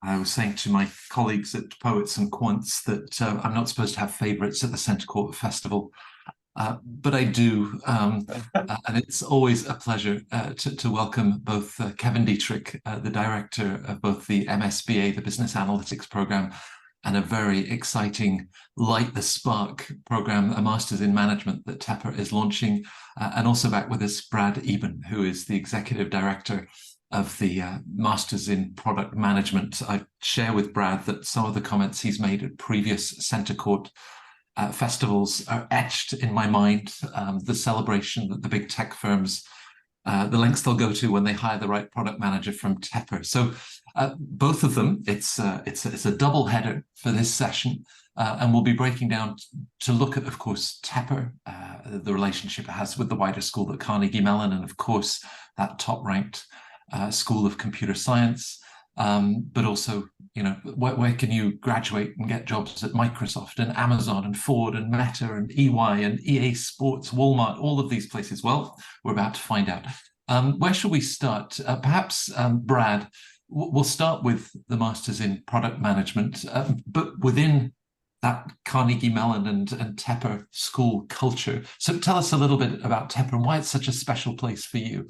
I was saying to my colleagues at Poets and Quants that I'm not supposed to have favourites at the Centre Court Festival, but I do. And it's always a pleasure to welcome both Kevin Dietrich, the director of both the MSBA, the Business Analytics Programme, and a very exciting Light the Spark program, a Masters in Management that Tepper is launching, and also back with us, Brad Eben, who is the Executive Director of the Masters in Product Management. I share with Brad that some of the comments he's made at previous Centre Court festivals are etched in my mind. The celebration that the big tech firms, the lengths they'll go to when they hire the right product manager from Tepper. So both of them, it's a double header for this session. And we'll be breaking down to look at, of course, Tepper, the relationship it has with the wider school at Carnegie Mellon, and of course, that top-ranked School of Computer Science, but also, you know, where can you graduate and get jobs at Microsoft and Amazon and Ford and Meta and EY and EA Sports, Walmart, all of these places? Well, we're about to find out. Where shall we start? Perhaps, Brad, we'll start with the Masters in Product Management, but within that Carnegie Mellon and Tepper school culture. So tell us a little bit about Tepper and why it's such a special place for you.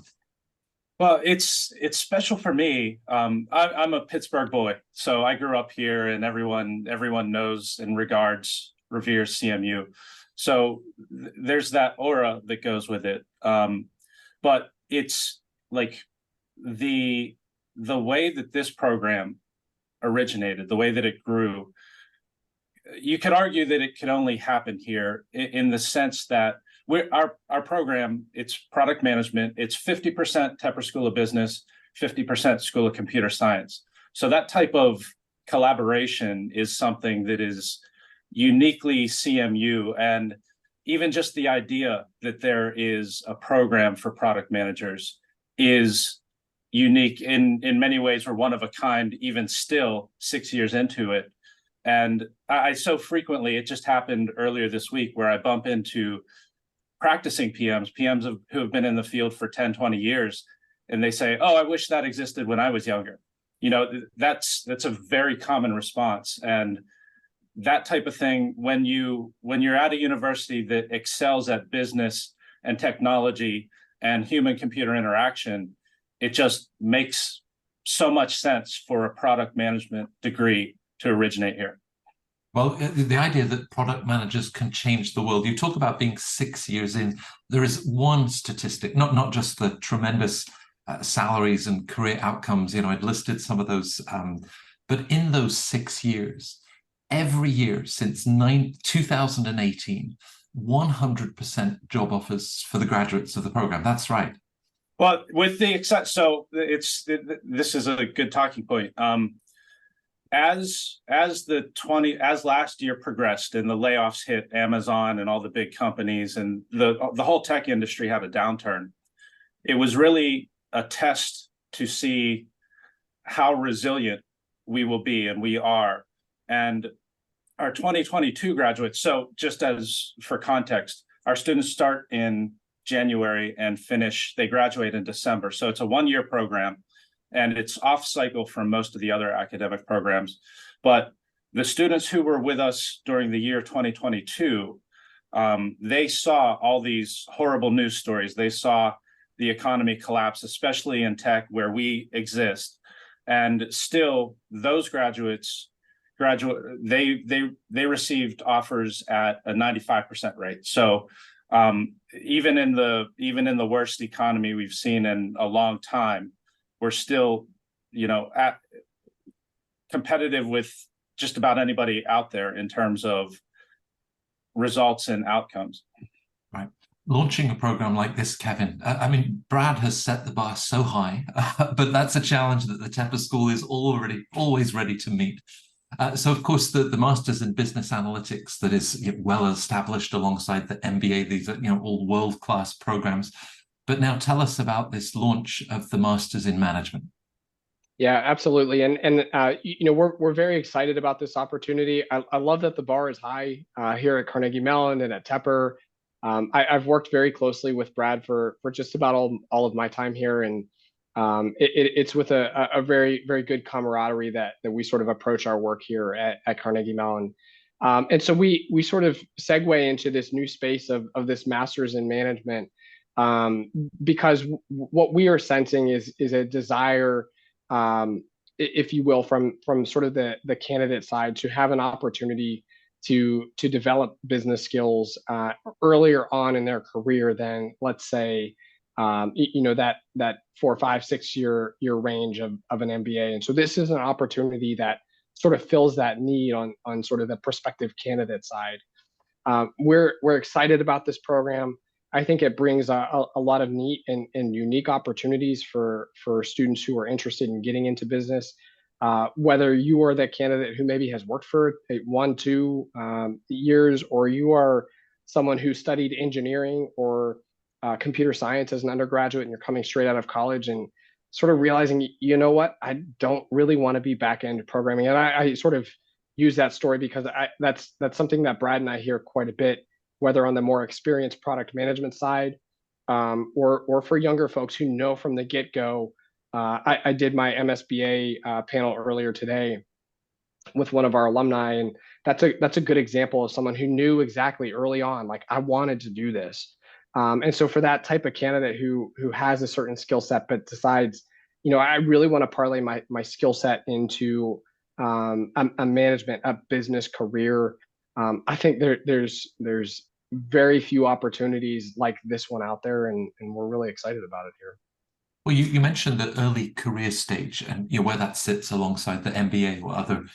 Well, it's special for me. I'm a Pittsburgh boy, so I grew up here, and everyone knows and reveres CMU. So there's that aura that goes with it. But it's like the way that this program originated, the way that it grew. You could argue that it could only happen here in the sense that our program, it's product management. It's 50% Tepper School of Business, 50% School of Computer Science. So that type of collaboration is something that is uniquely CMU. And even just the idea that there is a program for product managers is unique in many ways. We're one of a kind, even still 6 years into it. And I so frequently, it just happened earlier this week where I bump into practicing PMs who have been in the field for 10, 20 years, and they say, oh, I wish that existed when I was younger. You know, that's a very common response. And that type of thing, when you're at a university that excels at business and technology and human computer interaction, it just makes so much sense for a product management degree to originate here. Well, the idea that product managers can change the world, you talk about being 6 years in. There is one statistic, not just the tremendous salaries and career outcomes, you know, I'd listed some of those, but in those 6 years, every year since 2018, 100% job offers for the graduates of the program. That's right. Well, with the except, so this is a good talking point. As last year progressed and the layoffs hit Amazon and all the big companies, and the whole tech industry had a downturn, it was really a test to see how resilient we will be, and we are. And our 2022 graduates, so just as for context, our students start in January and they graduate in December. So it's a 1-year program, and it's off cycle from most of the other academic programs. But the students who were with us during the year 2022, they saw all these horrible news stories. They saw the economy collapse, especially in tech where we exist. And still, those graduates, they received offers at a 95% rate. So even in the worst economy we've seen in a long time, we're still, you know, competitive with just about anybody out there in terms of results and outcomes. Right. Launching a program like this, Kevin, I mean, Brad has set the bar so high, but that's a challenge that the Tepper School is always ready to meet. So, of course, the Masters in Business Analytics that is well established alongside the MBA, these are, you know, all world-class programs. But now tell us about this launch of the Masters in Management. Yeah, absolutely. And you know, we're very excited about this opportunity. I love that the bar is high here at Carnegie Mellon and at Tepper. I've worked very closely with Brad for just about all of my time here, and It's with a very, very good camaraderie that we sort of approach our work here at Carnegie Mellon. And so we sort of segue into this new space of this master's in management, because what we are sensing is a desire, if you will, from sort of the candidate side, to have an opportunity to develop business skills earlier on in their career than, let's say, that 4, 5, 6 year range of an MBA. And so this is an opportunity that sort of fills that need on sort of the prospective candidate side. We're excited about this program. I think it brings a lot of neat and unique opportunities for students who are interested in getting into business. Whether you are that candidate who maybe has worked for 1, 2 years, or you are someone who studied engineering or computer science as an undergraduate, and you're coming straight out of college and sort of realizing, you know what, I don't really want to be back-end programming. And I sort of use that story because that's something that Brad and I hear quite a bit, whether on the more experienced product management side, or for younger folks who know from the get-go. I did my MSBA panel earlier today with one of our alumni, and that's a good example of someone who knew exactly early on, like, I wanted to do this. And so for that type of candidate who has a certain skill set but decides, I really want to parlay my skill set into a management, a business career, I think there's very few opportunities like this one out there, and we're really excited about it here. Well, you mentioned the early career stage and where that sits alongside the MBA or other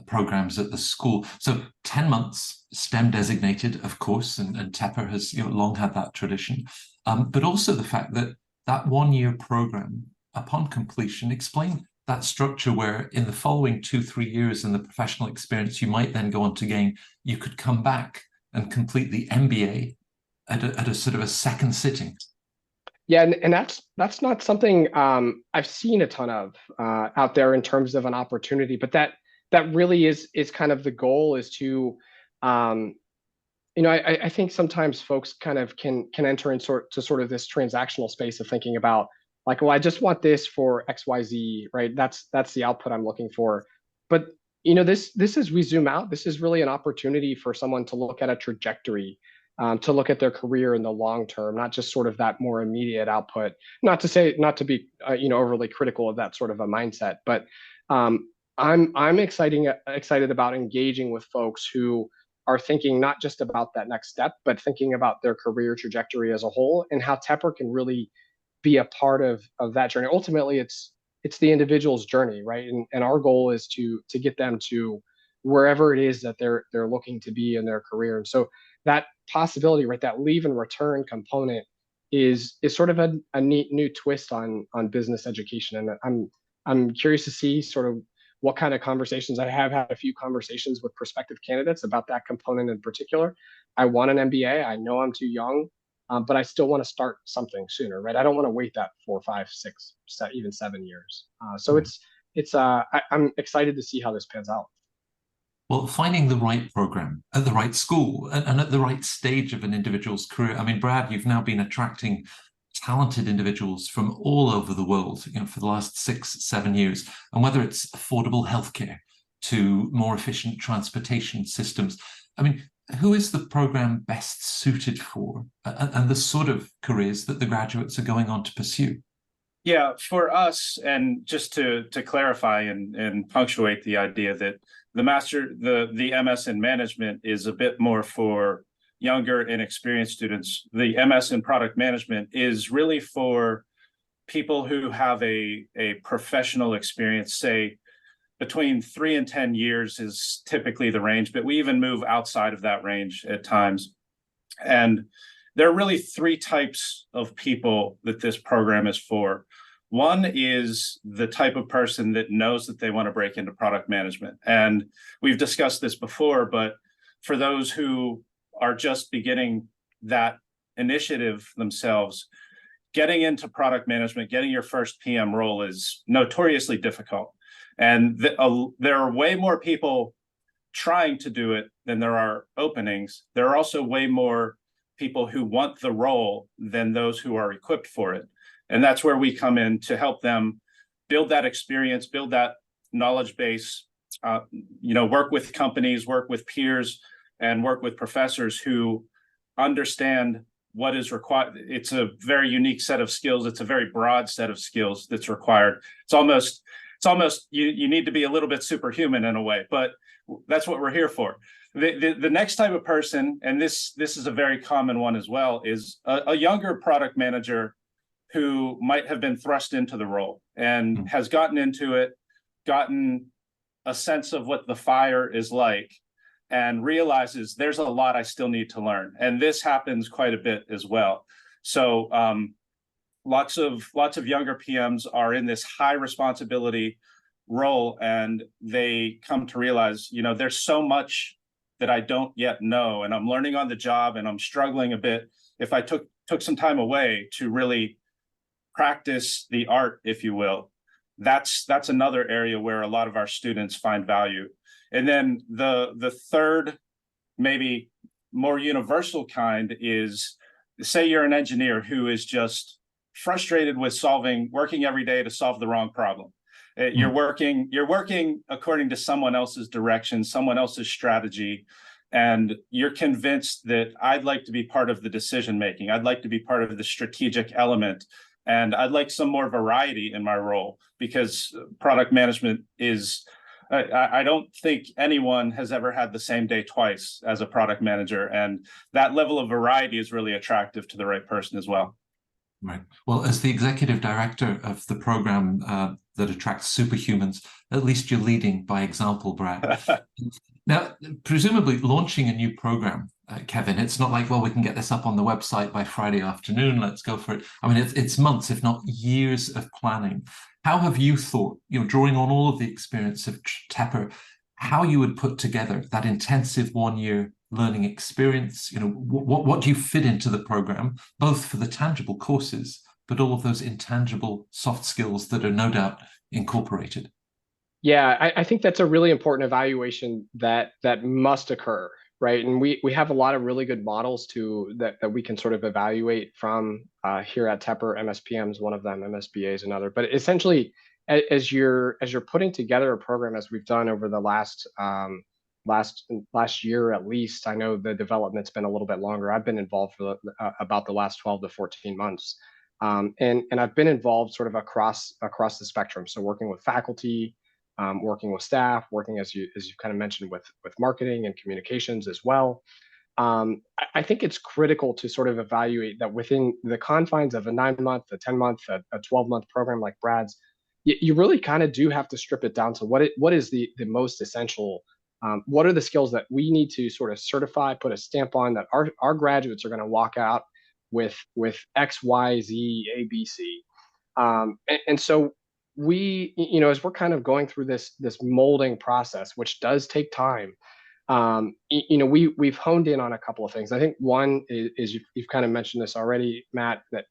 programs at the school. So 10 months, STEM designated, of course, and Tepper has long had that tradition. But also the fact that 1-year program, upon completion, explain that structure where in the following 2, 3 years in the professional experience you might then go on to gain, you could come back and complete the MBA at a sort of a second sitting. Yeah, and that's not something I've seen a ton of out there in terms of an opportunity, but that really is kind of the goal, is to, I think sometimes folks kind of can enter in sort of this transactional space of thinking about, like, well, I just want this for XYZ, right? That's the output I'm looking for. But this is, we zoom out, this is really an opportunity for someone to look at a trajectory, to look at their career in the long term, not just sort of that more immediate output. Not to be overly critical of that sort of a mindset, but I'm excited about engaging with folks who are thinking not just about that next step, but thinking about their career trajectory as a whole, and how Tepper can really be a part of that journey. Ultimately, it's the individual's journey, right? And our goal is to get them to wherever it is that they're looking to be in their career. And so that possibility, right, that leave and return component is sort of a neat new twist on business education. And I'm curious to see sort of what kind of conversations. I have had a few conversations with prospective candidates about that component in particular. I want an MBA. I know I'm too young, but I still want to start something sooner, right? I don't want to wait that 4, 5, 6, even 7 years. So I'm excited to see how this pans out. Well, finding the right program at the right school and at the right stage of an individual's career. I mean, Brad, you've now been attracting talented individuals from all over the world, for the last 6, 7 years. And whether it's affordable healthcare to more efficient transportation systems, I mean, who is the program best suited for, and the sort of careers that the graduates are going on to pursue? Yeah, for us, and just to clarify and punctuate the idea that the MS in management is a bit more for younger and experienced students. The MS in product management is really for people who have a professional experience, say between 3 and 10 years is typically the range, but we even move outside of that range at times. And there are really 3 types of people that this program is for. One is the type of person that knows that they want to break into product management. And we've discussed this before, but for those who are just beginning that initiative themselves, getting into product management, getting your first PM role is notoriously difficult. And there are way more people trying to do it than there are openings. There are also way more people who want the role than those who are equipped for it. And that's where we come in to help them build that experience, build that knowledge base, work with companies, work with peers, and work with professors who understand what is required. It's a very unique set of skills. It's a very broad set of skills that's required. It's almost you need to be a little bit superhuman in a way, but that's what we're here for. The next type of person, and this is a very common one as well, is a younger product manager who might have been thrust into the role and has gotten into it, gotten a sense of what the fire is like, and realizes there's a lot I still need to learn. And this happens quite a bit as well. So lots of younger PMs are in this high responsibility role, and they come to realize, there's so much that I don't yet know, and I'm learning on the job, and I'm struggling a bit. If I took some time away to really practice the art, if you will, that's another area where a lot of our students find value. And then the third, maybe more universal kind is, say you're an engineer who is just frustrated with working every day to solve the wrong problem. You're working according to someone else's direction, someone else's strategy, and you're convinced that I'd like to be part of the decision making. I'd like to be part of the strategic element, and I'd like some more variety in my role, because product management is, I don't think anyone has ever had the same day twice as a product manager, and that level of variety is really attractive to the right person as well. Right. Well, as the executive director of the program that attracts superhumans, at least you're leading by example, Brad. Now, presumably launching a new program, Kevin, it's not like, well, we can get this up on the website by Friday afternoon, let's go for it. I mean, it's months, if not years of planning. How have you thought, drawing on all of the experience of Tepper, how you would put together that intensive 1-year learning experience? What do you fit into the program, both for the tangible courses, but all of those intangible soft skills that are no doubt incorporated? Yeah, I think that's a really important evaluation that must occur, right? And we have a lot of really good models that we can sort of evaluate from here at Tepper. MSPM is one of them, MSBA is another. But essentially, as you're putting together a program, as we've done over the last year at least, I know the development's been a little bit longer. I've been involved for about the last 12 to 14 months. And I've been involved sort of across the spectrum. So working with faculty, working with staff, working as you kind of mentioned with marketing and communications as well. I think it's critical to sort of evaluate that within the confines of a 9-month, a 10-month, a 12-month program like Brad's, you really kind of do have to strip it down to what is the most essential. What are the skills that we need to sort of certify, put a stamp on, that our graduates are going to walk out with X, Y, Z, A, B, C. And so we, as we're kind of going through this molding process, which does take time, we've honed in on a couple of things. I think one is you've kind of mentioned this already, Matt, that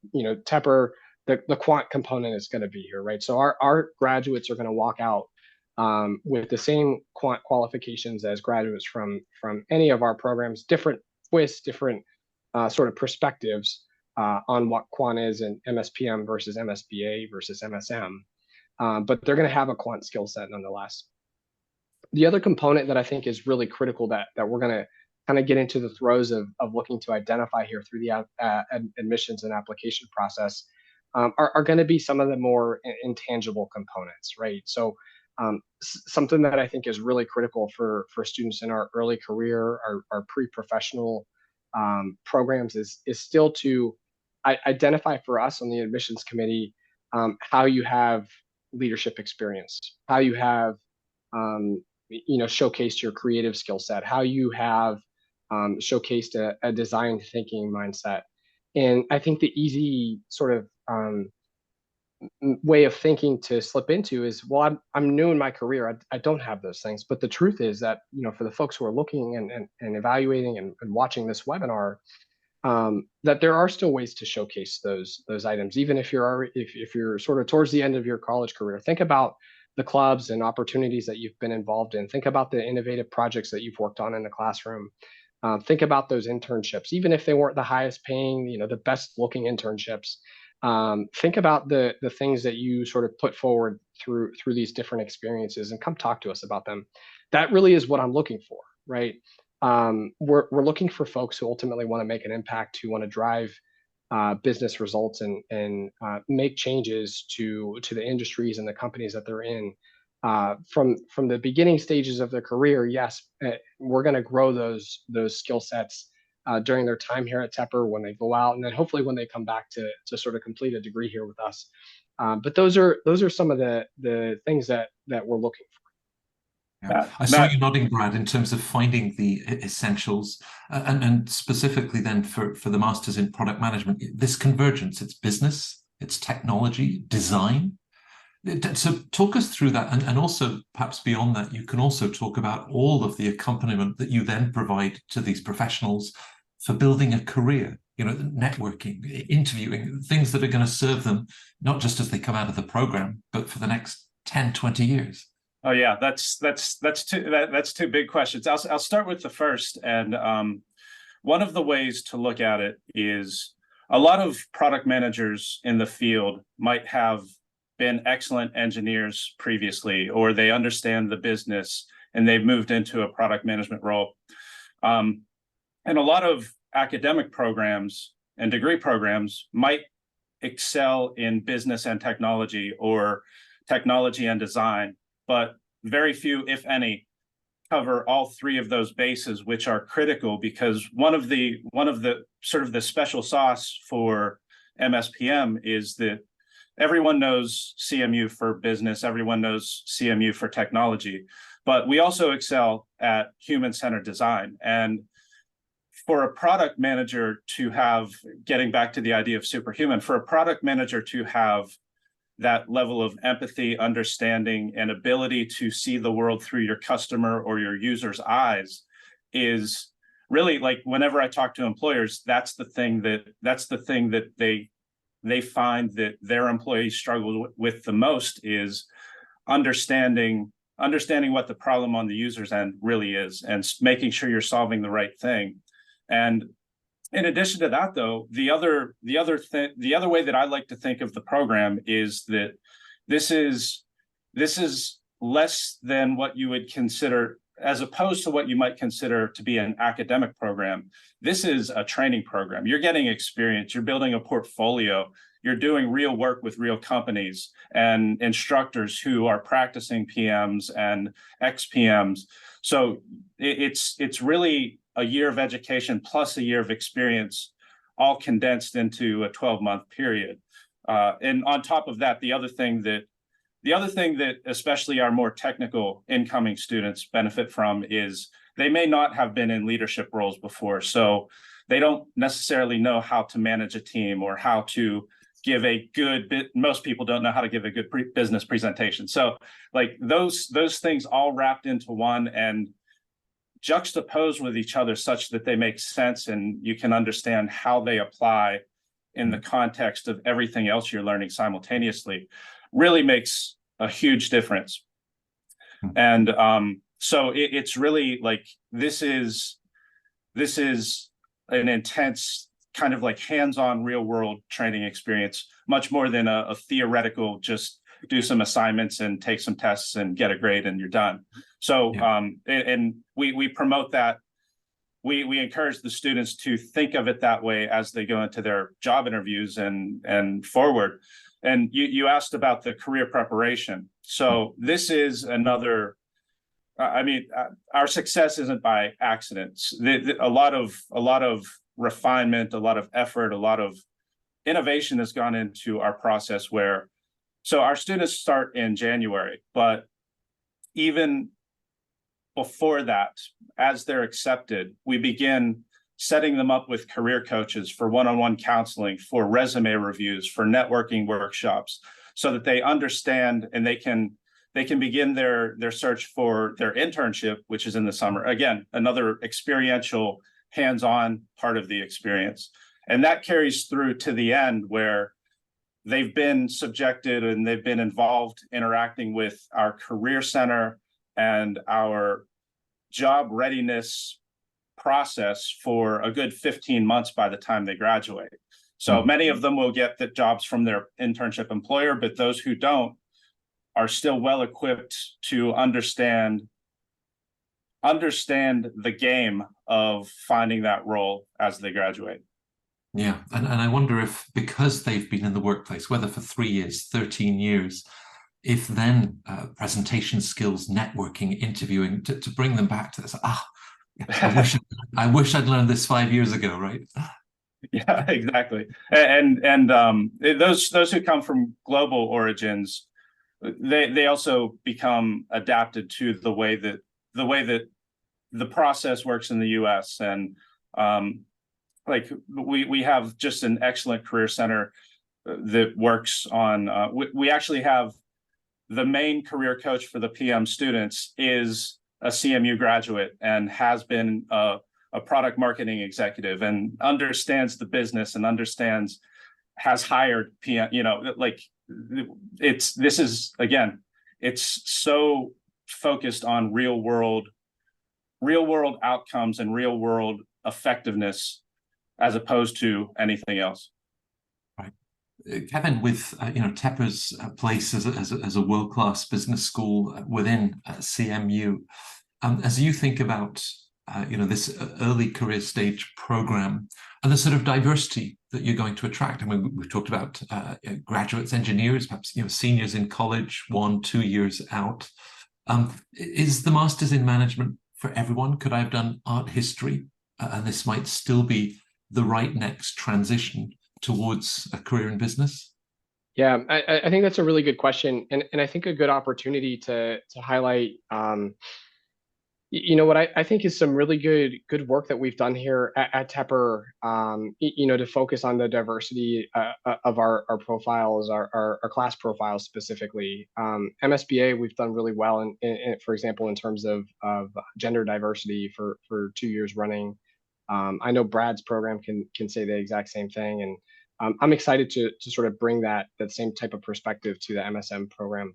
Tepper, the quant component is going to be here, right? So our graduates are going to walk out with the same quant qualifications as graduates from any of our programs, different twists, different sort of perspectives on what quant is in MSPM versus MSBA versus MSM. But they're going to have a quant skill set nonetheless. The other component that I think is really critical that we're going to kind of get into the throes of looking to identify here through the admissions and application process are going to be some of the more intangible components, right? So something that I think is really critical for students in our early career, our pre-professional programs is still to identify for us on the admissions committee how you have leadership experience, how you have showcased your creative skill set, how you have showcased a design thinking mindset. And I think the easy sort of way of thinking to slip into is, well, I'm new in my career. I don't have those things. But the truth is that, for the folks who are looking and evaluating and watching this webinar, that there are still ways to showcase those items, even if you're sort of towards the end of your college career. Think about the clubs and opportunities that you've been involved in. Think about the innovative projects that you've worked on in the classroom. Think about those internships, even if they weren't the highest paying, the best looking internships. Think about the things that you sort of put forward through these different experiences, and come talk to us about them. That really is what I'm looking for, right? We're looking for folks who ultimately want to make an impact, who want to drive business results and make changes to the industries and the companies that they're in. From the beginning stages of their career, yes, we're going to grow those skill sets during their time here at Tepper, when they go out, and then hopefully when they come back to sort of complete a degree here with us. But those are some of the things that we're looking for. Yeah. I saw you nodding, Brad, in terms of finding the essentials, and specifically then for the masters in product management, this convergence, it's business, it's technology, design. So talk us through that, and also perhaps beyond that, you can also talk about all of the accompaniment that you then provide to these professionals for building a career, networking, interviewing, things that are going to serve them, not just as they come out of the program, but for the next 10, 20 years. Oh yeah, that's two big questions. I'll start with the first, and one of the ways to look at it is a lot of product managers in the field might have been excellent engineers previously, or they understand the business and they've moved into a product management role. And a lot of academic programs and degree programs might excel in business and technology, or technology and design, but very few, if any, cover all three of those bases, which are critical, because one of the sort of the special sauce for MSPM is that everyone knows CMU for business, everyone knows CMU for technology, but we also excel at human-centered design. And for a product manager to have, getting back to the idea of superhuman, for a product manager to have that level of empathy, understanding, and ability to see the world through your customer or your user's eyes is really, like, whenever I talk to employers, that's the thing that they find that their employees struggle with the most, is understanding what the problem on the user's end really is, and making sure you're solving the right thing. And in addition to that, though, the other way that I like to think of the program is that this is less than what you would consider, as opposed to what you might consider to be an academic program. This is a training program. You're getting experience, you're building a portfolio, you're doing real work with real companies and instructors who are practicing PMs and XPMs. So it's really a year of education plus a year of experience, all condensed into a 12-month period. And on top of that, the other thing that especially our more technical incoming students benefit from is they may not have been in leadership roles before. So they don't necessarily know how to manage a team, or how to give most people don't know how to give a good business presentation. So like those things all wrapped into one and juxtaposed with each other such that they make sense, and you can understand how they apply in the context of everything else you're learning simultaneously, really makes a huge difference. And so it's really like, this is an intense kind of like hands-on real world training experience, much more than a theoretical, just do some assignments and take some tests and get a grade and you're done. So and we promote that. We encourage the students to think of it that way as they go into their job interviews and forward. And you asked about the career preparation. So this is another, our success isn't by accidents. A lot of refinement, a lot of effort, a lot of innovation has gone into our process, where, so our students start in January, but even before that, as they're accepted, we begin setting them up with career coaches for one-on-one counseling, for resume reviews, for networking workshops, so that they understand and they can begin their search for their internship, which is in the summer. Again, another experiential, hands-on part of the experience. And that carries through to the end, where they've been subjected and they've been involved interacting with our career center and our job readiness process for a good 15 months by the time they graduate. So many of them will get the jobs from their internship employer, but those who don't are still well equipped to understand the game of finding that role as they graduate. Yeah, and I wonder if, because they've been in the workplace, whether for 3 years, 13 years, if then presentation skills, networking, interviewing, to bring them back to this, I wish I'd learned this 5 years ago, right? Yeah, exactly. And those who come from global origins, they also become adapted to the way that the process works in the US. And like we have just an excellent career center that works on we actually have the main career coach for the PM students is a CMU graduate and has been a product marketing executive and understands the business and has hired PM, like this is, again, it's so focused on real world outcomes and real world effectiveness as opposed to anything else. Right. Kevin, with Tepper's place as a world-class business school within CMU, as you think about this early career stage program and the sort of diversity that you're going to attract. I mean, we've talked about graduates, engineers, perhaps seniors in college, 1-2 years out. Is the Masters in Management for everyone? Could I have done art history, and this might still be the right next transition towards a career in business? Yeah, I think that's a really good question, and I think a good opportunity to highlight what I think is some really good work that we've done here at Tepper, to focus on the diversity of our profiles, our class profiles specifically. MSBA, we've done really well in for example, in terms of gender diversity for 2 years running. I know Brad's program can say the exact same thing, and I'm excited to sort of bring that same type of perspective to the MSM program.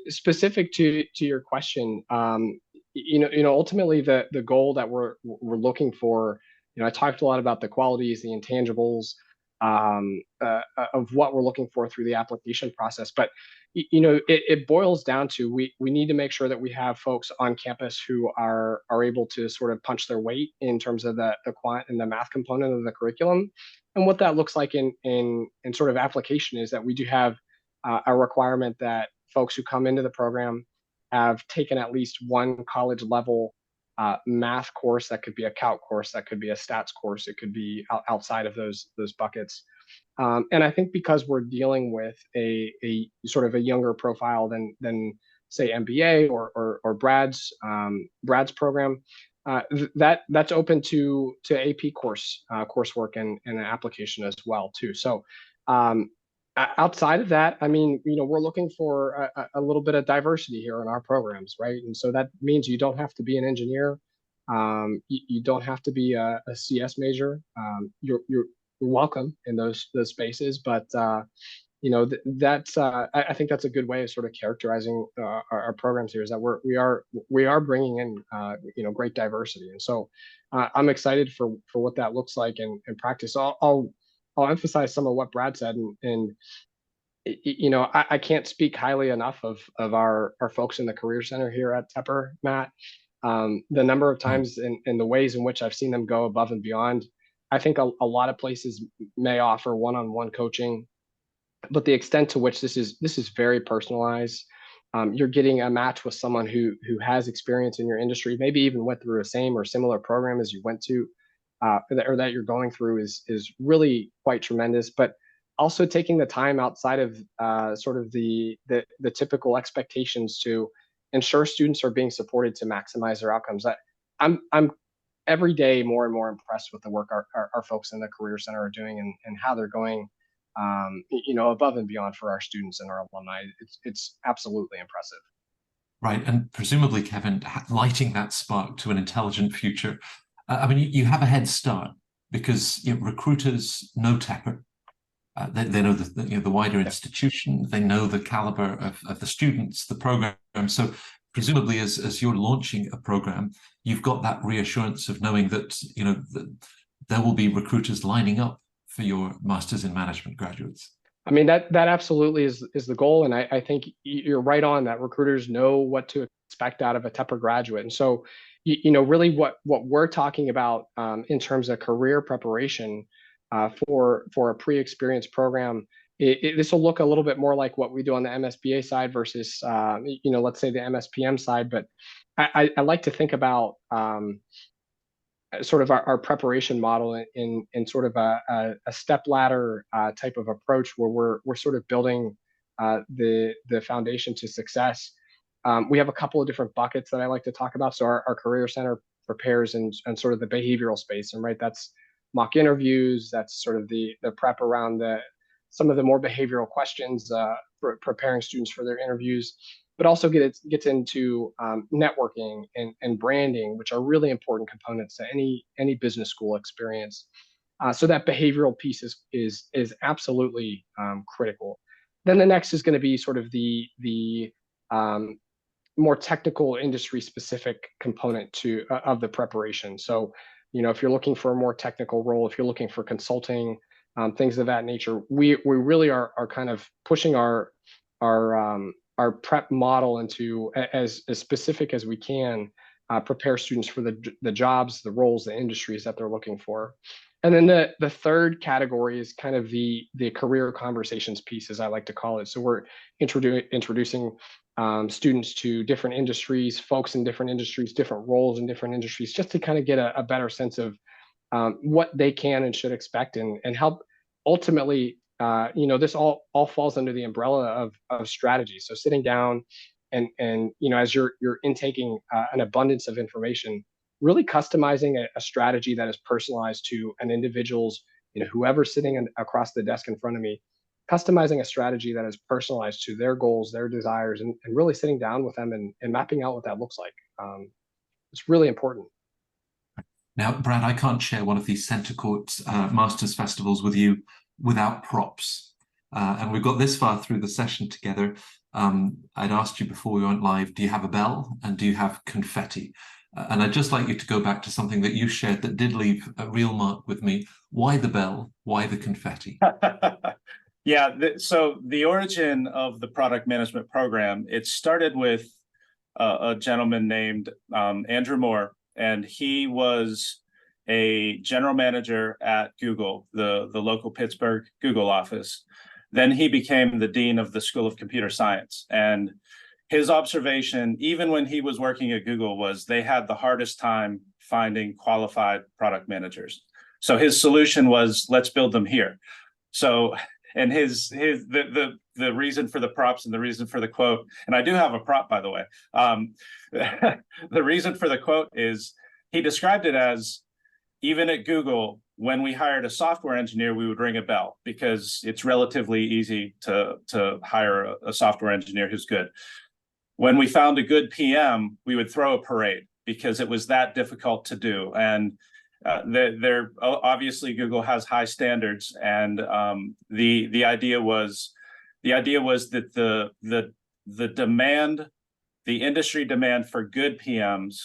Specific to your question, ultimately the goal that we're looking for, I talked a lot about the qualities, the intangibles of what we're looking for through the application process, but it boils down to we need to make sure that we have folks on campus who are able to sort of punch their weight in terms of the quant and the math component of the curriculum. And what that looks like in sort of application is that we do have a requirement that folks who come into the program have taken at least one college level math course. That could be a calc course, that could be a stats course, it could be outside of those buckets. And I think because we're dealing with a sort of a younger profile than say MBA or Brad's program, that's open to AP coursework and an application as well too. So outside of that, I mean, we're looking for a little bit of diversity here in our programs, right? And so that means you don't have to be an engineer, you don't have to be a CS major. You're welcome in those spaces, but that's I think that's a good way of sort of characterizing our programs here, is that we are bringing in great diversity, and so I'm excited for what that looks like in practice. I'll emphasize some of what Brad said, and I can't speak highly enough of our folks in the Career Center here at Tepper, Matt. The number of times and the ways in which I've seen them go above and beyond. I think a lot of places may offer one-on-one coaching, but the extent to which this is very personalized. You're getting a match with someone who has experience in your industry, maybe even went through a same or similar program as you went to, or that you're going through is really quite tremendous. But also taking the time outside of sort of the typical expectations to ensure students are being supported to maximize their outcomes. I'm every day more and more impressed with the work our folks in the Career Center are doing, and how they're going above and beyond for our students and our alumni. It's absolutely impressive. Right, and presumably, Kevin, lighting that spark to an intelligent future. I mean, you have a head start because recruiters know Tepper. They know the wider institution. They know the caliber of the students, the program. So presumably, as you're launching a program, you've got that reassurance of knowing that that there will be recruiters lining up for your Masters in Management graduates? I mean, that absolutely is the goal. And I think you're right on that. Recruiters know what to expect out of a Tepper graduate. And so, really what we're talking about in terms of career preparation for a pre-experienced program, this will look a little bit more like what we do on the MSBA side versus, let's say the MSPM side. But I like to think about sort of our preparation model in sort of a step ladder type of approach where we're sort of building the foundation to success. We have a couple of different buckets that I like to talk about. So our career center prepares in sort of the behavioral space, and right, that's mock interviews. That's sort of the prep around some of the more behavioral questions, preparing students for their interviews, but also gets into networking and branding, which are really important components to any business school experience. So that behavioral piece is absolutely critical. Then the next is going to be sort of the more technical, industry specific component of the preparation. So, if you're looking for a more technical role, if you're looking for consulting, things of that nature, we really are kind of pushing our prep model into as specific as we can, prepare students for the jobs, the roles, the industries that they're looking for. And then the third category is kind of the career conversations piece, as I like to call it. So we're introducing students to different industries, folks in different industries, different roles in different industries, just to kind of get a better sense of what they can and should expect, and help ultimately, this all falls under the umbrella of strategy. So sitting down and as you're intaking an abundance of information, really customizing a strategy that is personalized to an individual's, whoever's sitting across the desk in front of me, customizing a strategy that is personalized to their goals, their desires, and really sitting down with them and mapping out what that looks like. It's really important. Now, Brad, I can't share one of these Centre Court Masters festivals with you without props. And we've got this far through the session together. I'd asked you before we went live, do you have a bell and do you have confetti? And I'd just like you to go back to something that you shared that did leave a real mark with me. Why the bell? Why the confetti? Yeah, so the origin of the product management program, it started with a gentleman named Andrew Moore, and he was a general manager at Google, the local Pittsburgh Google office. Then he became the dean of the School of Computer Science. And his observation, even when he was working at Google, was they had the hardest time finding qualified product managers. So his solution was, let's build them here. So, and the reason for the props and the reason for the quote, and I do have a prop, by the way. The reason for the quote is he described it as, even at Google, when we hired a software engineer, we would ring a bell because it's relatively easy to hire a software engineer who's good. When we found a good PM, we would throw a parade because it was that difficult to do. And they're obviously Google has high standards, and the idea was that the demand, the industry demand for good PMs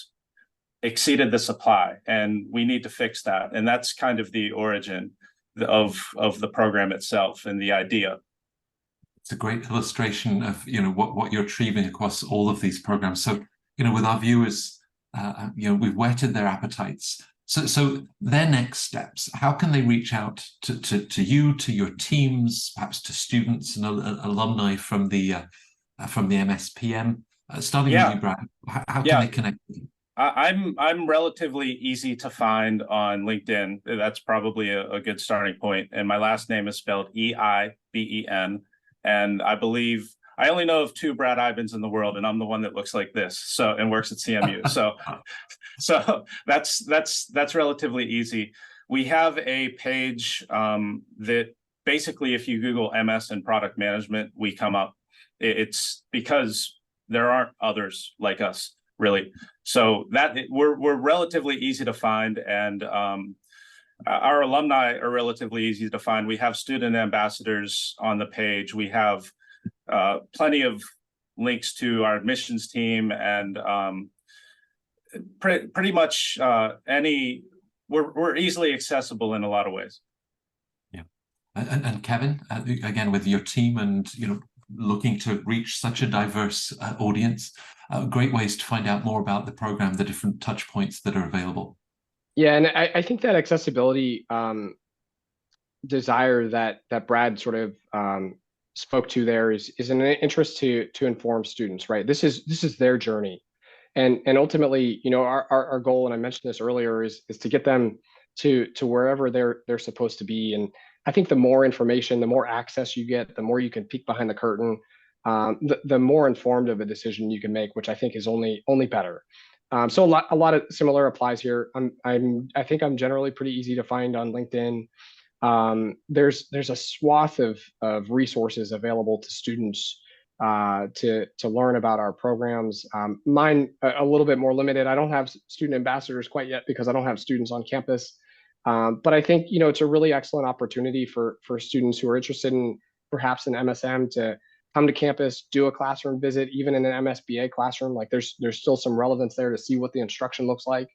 exceeded the supply, and we need to fix that. And that's kind of the origin of the program itself and the idea. It's a great illustration of what you're achieving across all of these programs. So with our viewers, we've whetted their appetites. So their next steps, how can they reach out to you, to your teams, perhaps to students and alumni from the MSPM? Starting with you, Brad, how can they connect with you? I'm relatively easy to find on LinkedIn. That's probably a good starting point. And my last name is spelled E-I-B-E-N. And I believe I only know of 2 Brad Ibens in the world, and I'm the one that looks like this, and works at CMU. So that's relatively easy. We have a page that basically, if you Google MS and product management, we come up. It's because there aren't others like us, really. So that we're relatively easy to find, and our alumni are relatively easy to find. We have student ambassadors on the page. We have plenty of links to our admissions team, and pretty much we're easily accessible in a lot of ways. Yeah, And Kevin, again, with your team and, looking to reach such a diverse audience, great ways to find out more about the program, the different touch points that are available. Yeah, and I think that accessibility desire that Brad sort of spoke to there is an interest to inform students, right? This is their journey, and ultimately, our goal, and I mentioned this earlier, is to get them to wherever they're supposed to be. And I think the more information, the more access you get, the more you can peek behind the curtain, the more informed of a decision you can make, which I think is only better. So a lot of similar applies here. I think I'm generally pretty easy to find on LinkedIn. There's a swath of resources available to students to learn about our programs. Mine a little bit more limited. I don't have student ambassadors quite yet because I don't have students on campus. But I think it's a really excellent opportunity for students who are interested in perhaps an MSM to come to campus, do a classroom visit, even in an MSBA classroom. Like there's still some relevance there to see what the instruction looks like.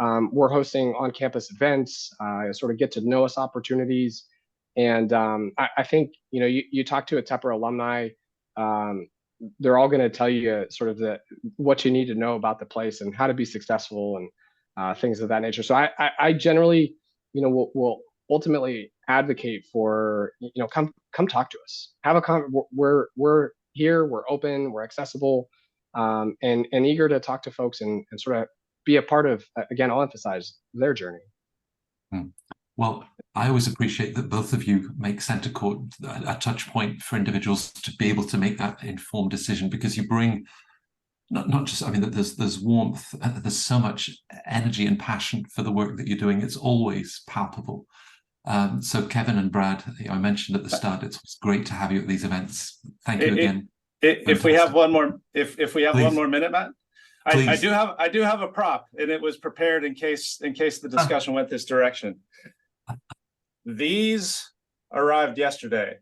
We're hosting on-campus events, sort of get to know us opportunities. And I think, you talk to a Tepper alumni, they're all going to tell you sort of what you need to know about the place and how to be successful and things of that nature. So I generally, will ultimately advocate for, come talk to us, have a we're here, we're open, we're accessible, and eager to talk to folks and sort of be a part of, again, I'll emphasize, their journey. Well, I always appreciate that both of you make Center Court a touch point for individuals to be able to make that informed decision, because you bring not just, there's warmth, there's so much energy and passion for the work that you're doing. It's always palpable. So Kevin and Brad, I mentioned at the start, it's great to have you at these events. Thank you again. If we have one more, if we have Please. 1 more minute, Matt. I do have a prop, and it was prepared in case the discussion went this direction. These arrived yesterday.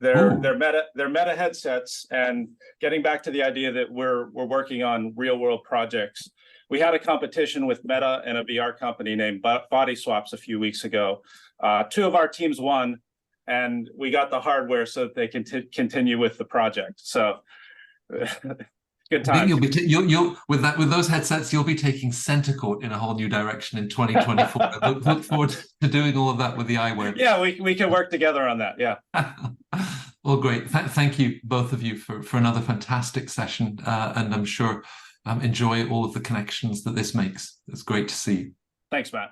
They're Meta headsets, and getting back to the idea that we're working on real world projects. We had a competition with Meta and a VR company named Body Swaps a few weeks ago. 2 of our teams won, and we got the hardware so that they can continue with the project. So. Good time. You'll with those headsets, you'll be taking Center Court in a whole new direction in 2024. I look forward to doing all of that with the eyewear. Yeah, we can work together on that. Yeah. Well, great. Thank you, both of you, for another fantastic session, and I'm sure enjoy all of the connections that this makes. It's great to see you. Thanks, Matt.